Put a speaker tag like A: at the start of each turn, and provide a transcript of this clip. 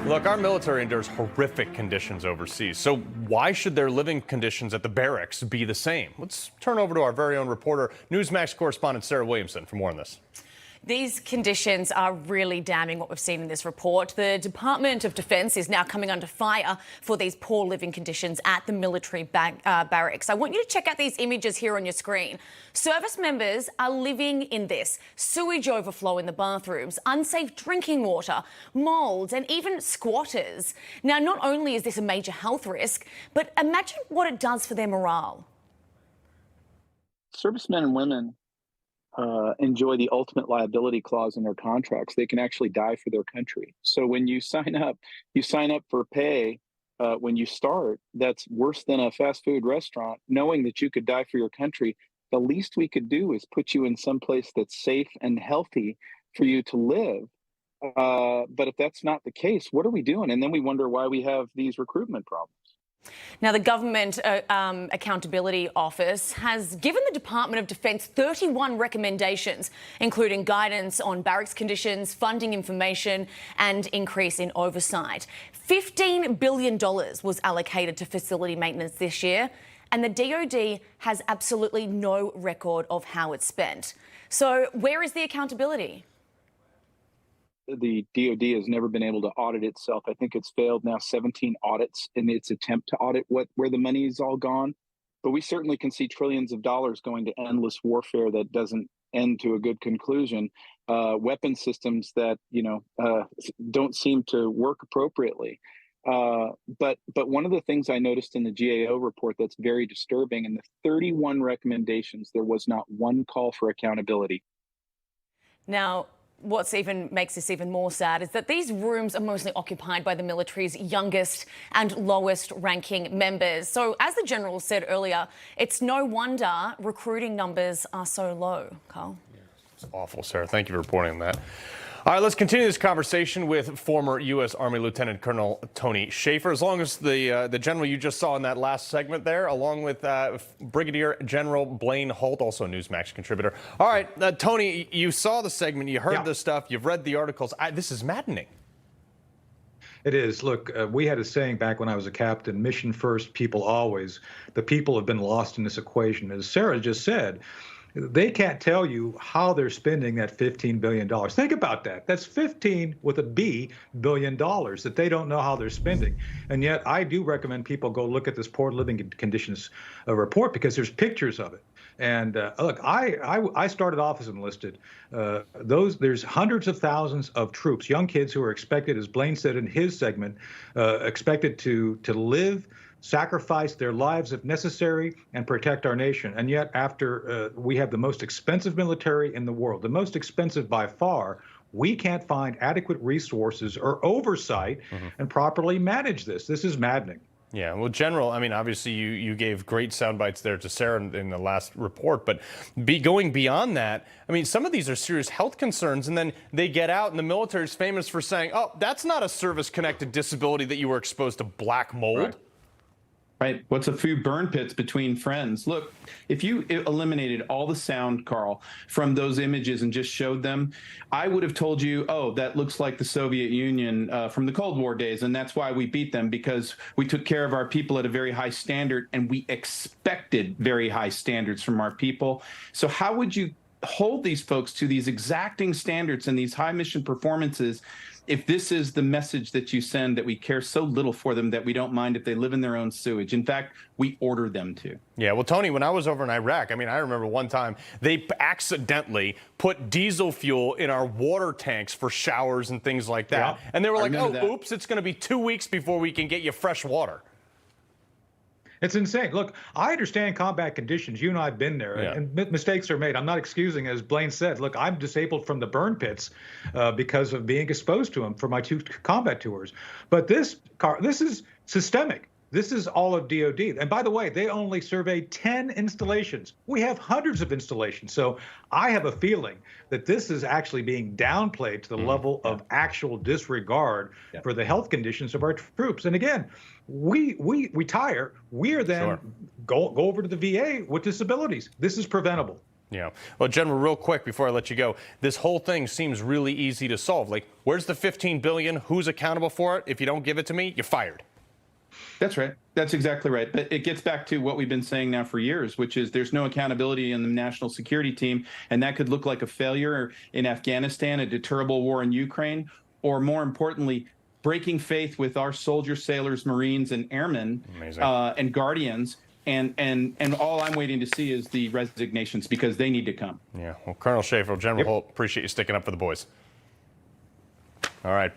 A: Look, our military endures horrific conditions overseas, so why should their living conditions at the barracks be the same? Let's turn over to our very own reporter, Newsmax correspondent Sarah Williamson for more on this.
B: These conditions are really damning, what we've seen in this report. The Department of Defence is now coming under fire for these poor living conditions at the military barracks. I want you to check out these images here on your screen. Service members are living in this. Sewage overflow in the bathrooms, unsafe drinking water, mould, and even squatters. Now, not only is this a major health risk, but imagine what it does for their morale.
C: Servicemen and women enjoy the ultimate liability clause in their contracts. They can actually die for their country. So when you sign up for pay when you start that's worse than a fast food restaurant, knowing that you could die for your country. The least we could do is put you in some place that's safe and healthy for you to live. But if that's not the case, what are we doing? And then we wonder why we have these recruitment problems.
B: Now, the Government Accountability Office has given the Department of Defence 31 recommendations, including guidance on barracks conditions, funding information and increase in oversight. $15 billion was allocated to facility maintenance this year, and the DoD has absolutely no record of how it's spent. So where is the accountability?
C: The DoD has never been able to audit itself. I think it's failed now 17 audits in its attempt to audit where the money is all gone. But we certainly can see trillions of dollars going to endless warfare that doesn't end to a good conclusion. Weapon systems that don't seem to work appropriately. But one of the things I noticed in the GAO report that's very disturbing, in the 31 recommendations, there was not one call for accountability.
B: Now, what makes this even more sad is that these rooms are mostly occupied by the military's youngest and lowest ranking members. So as the General said earlier, it's no wonder recruiting numbers are so low. Carl?
A: Yeah, it's awful, Sarah. Thank you for reporting on that. All right, let's continue this conversation with former U.S. Army Lieutenant Colonel Tony Shaffer. As long as the general you just saw in that last segment there, along with Brigadier General Blaine Holt, also a Newsmax contributor. All right, Tony, you saw the segment, you heard the stuff, you've read the articles. This is maddening.
D: It is. Look, we had a saying back when I was a captain, mission first, people always. The people have been lost in this equation. As Sarah just said, they can't tell you how they're spending that $15 billion. Think about that. That's 15 with a B billion dollars that they don't know how they're spending. And yet I do recommend people go look at this poor living conditions report, because there's pictures of it. And look, I started off as enlisted. There's hundreds of thousands of troops, young kids who are expected, as Blaine said in his segment, expected to live, sacrifice their lives if necessary, and protect our nation. And yet, after we have the most expensive military in the world, the most expensive by far, we can't find adequate resources or oversight and properly manage this. This is maddening.
A: Yeah, well, General, I mean, obviously you gave great sound bites there to Sarah in the last report, but going beyond that, I mean, some of these are serious health concerns, and then they get out, and the military is famous for saying, oh, that's not a service-connected disability that you were exposed to black mold.
E: Right. What's a few burn pits between friends? Look, if you eliminated all the sound, Carl, from those images and just showed them, I would have told you, oh, that looks like the Soviet Union from the Cold War days. And that's why we beat them, because we took care of our people at a very high standard, and we expected very high standards from our people. So how would you hold these folks to these exacting standards and these high mission performances if this is the message that you send, that we care so little for them that we don't mind if they live in their own sewage? In fact, we order them to.
A: Yeah, well, Tony, when I was over in Iraq, I mean, I remember one time they accidentally put diesel fuel in our water tanks for showers and things like that. Yeah, and they were like, oh, oops, it's going to be 2 weeks before we can get you fresh water.
D: It's insane. Look, I understand combat conditions. You and I have been there, and mistakes are made. I'm not excusing, as Blaine said. Look, I'm disabled from the burn pits because of being exposed to them for my 2 combat tours. But this is systemic. This is all of DoD. And by the way, they only surveyed 10 installations. We have hundreds of installations. So I have a feeling that this is actually being downplayed to the level of actual disregard for the health conditions of our troops. And again, we retire. We are then go over to the VA with disabilities. This is preventable.
A: Yeah. Well, General, real quick before I let you go, this whole thing seems really easy to solve. Like, where's the $15 billion? Who's accountable for it? If you don't give it to me, you're fired.
E: That's right. That's exactly right. But it gets back to what we've been saying now for years, which is there's no accountability in the national security team. And that could look like a failure in Afghanistan, a deterrable war in Ukraine, or more importantly, breaking faith with our soldiers, sailors, Marines, and airmen and guardians. And all I'm waiting to see is the resignations, because they need to come.
A: Yeah. Well, Colonel Shaffer, General Holt, appreciate you sticking up for the boys. All right.